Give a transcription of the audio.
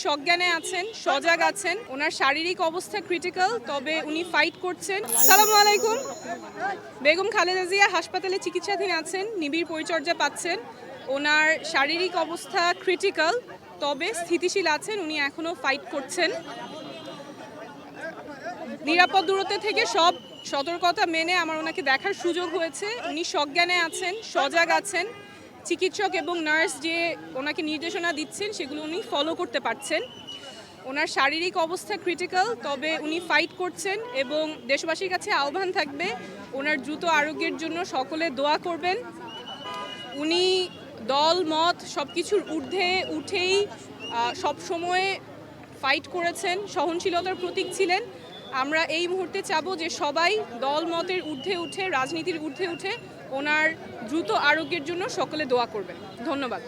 সজ্ঞানে আছেন, সজাগ আছেন। ওনার শারীরিক অবস্থা ক্রিটিক্যাল, তবে উনি ফাইট করছেন। আসসালামু আলাইকুম। বেগম খালেদা জিয়া হাসপাতালে চিকিৎসাধীন আছেন, নিবিড় পরিচর্যা পাচ্ছেন। ওনার শারীরিক অবস্থা ক্রিটিক্যাল, তবে স্থিতিশীল আছেন। উনি এখনও ফাইট করছেন। নিরাপদ দূরত্ব থেকে সব সতর্কতা মেনে আমার ওনাকে দেখার সুযোগ হয়েছে। উনি সজ্ঞানে আছেন, সজাগ আছেন। চিকিৎসক এবং নার্স যে ওনাকে নির্দেশনা দিচ্ছেন সেগুলো উনি ফলো করতে পারছেন। ওনার শারীরিক অবস্থা ক্রিটিক্যাল, তবে উনি ফাইট করছেন এবং দেশবাসীর কাছে আহ্বান থাকবে ওনার দ্রুত আরোগ্যের জন্য সকলে দোয়া করবেন। উনি দল মত সব কিছুর ঊর্ধ্বে উঠেই সবসময় ফাইট করেছেন, সহনশীলতার প্রতীক ছিলেন। আমরা এই মুহূর্তে চাবো যে সবাই দল মতের ঊর্ধ্বে উঠে, রাজনীতির ঊর্ধ্বে উঠে ওনার দ্রুত আরোগ্যের জন্য সকলে দোয়া করবেন। ধন্যবাদ।